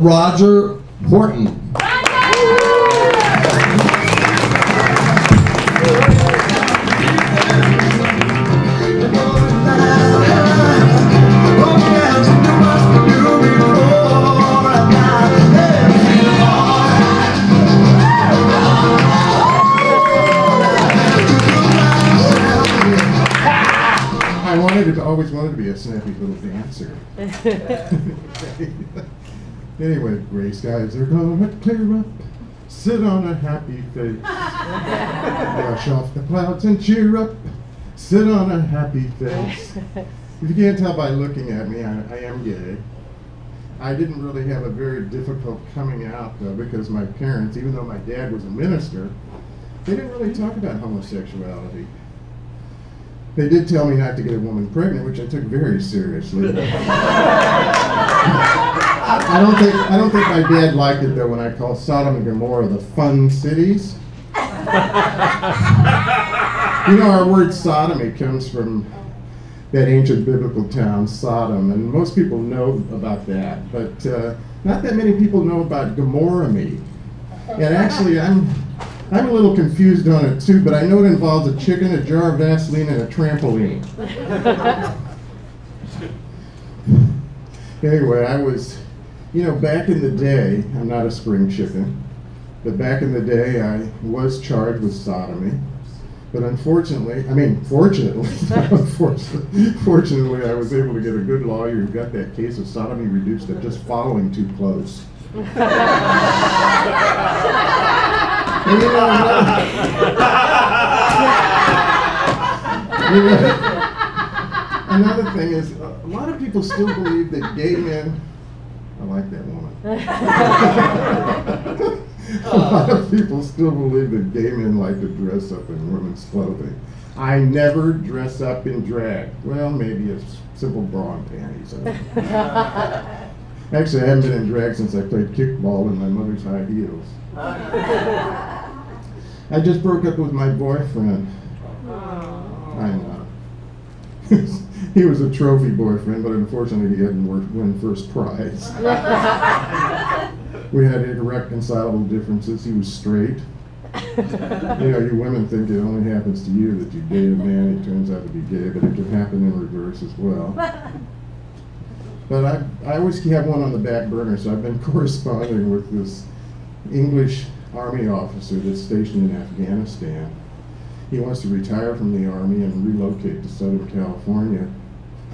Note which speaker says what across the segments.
Speaker 1: Roger Whorton.
Speaker 2: Always wanted to be a snappy little dancer. Anyway, gray skies are gonna clear up. Sit on a happy face. Brush off the clouds and cheer up. Sit on a happy face. If you can't tell by looking at me, I am gay. I didn't really have a very difficult coming out though, because my parents, even though my dad was a minister, they didn't really talk about homosexuality. They did tell me not to get a woman pregnant, which I took very seriously. I don't think my dad liked it though when I called Sodom and Gomorrah the fun cities. You know, our word sodomy comes from that ancient biblical town, Sodom, and most people know about that, but not that many people know about Gomorrah-me. And actually, I'm a little confused on it too, but I know it involves a chicken, a jar of Vaseline, and a trampoline. Anyway, I was, you know, back in the day, I'm not a spring chicken, but back in the day I was charged with sodomy. But unfortunately, fortunately, I was able to get a good lawyer who got that case of sodomy reduced to just following too close. And you know, another thing is, a lot of people still believe that gay men, I like that woman. A lot of people still believe that gay men like to dress up in women's clothing. I never dress up in drag. Well, maybe a simple bra and panties. Actually, I haven't been in drag since I played kickball in my mother's high heels. I just broke up with my boyfriend. I know. He was a trophy boyfriend, but unfortunately he didn't win first prize. We had irreconcilable differences. He was straight. You know, you women think it only happens to you that you date a man, he turns out to be gay, but it can happen in reverse as well. But I always have one on the back burner, so I've been corresponding with this English Army officer that's stationed in Afghanistan. He wants to retire from the Army and relocate to Southern California.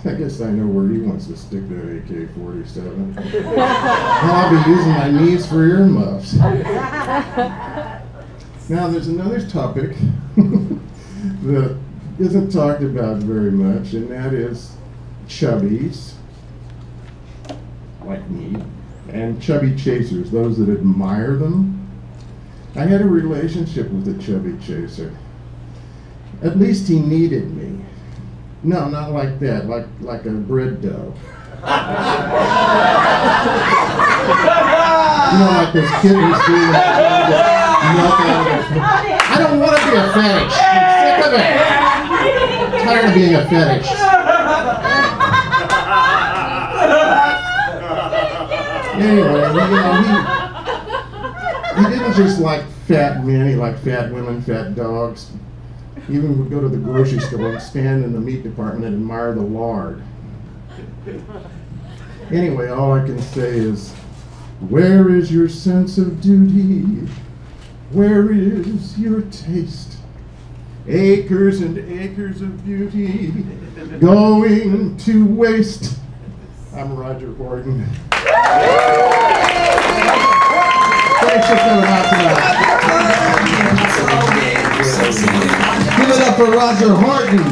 Speaker 2: I guess I know where he wants to stick that AK-47. I'll be using my knees for earmuffs. Now there's another topic that isn't talked about very much, and that is chubbies, like me, and chubby chasers, those that admire them. I had a relationship with a chubby chaser. At least he needed me. No, not like that, like a bread dough. You know, like those kittens do. I don't want to be a fetish. I'm sick of it. I'm tired of being a fetish. Anyway, you know, he didn't just like fat men, he liked fat women, fat dogs. He even would go to the grocery store and stand in the meat department and admire the lard. Anyway, all I can say is, where is your sense of duty? Where is your taste? Acres and acres of beauty going to waste. I'm Roger Whorton. Thanks for coming out tonight.
Speaker 1: Give it up for Roger Whorton.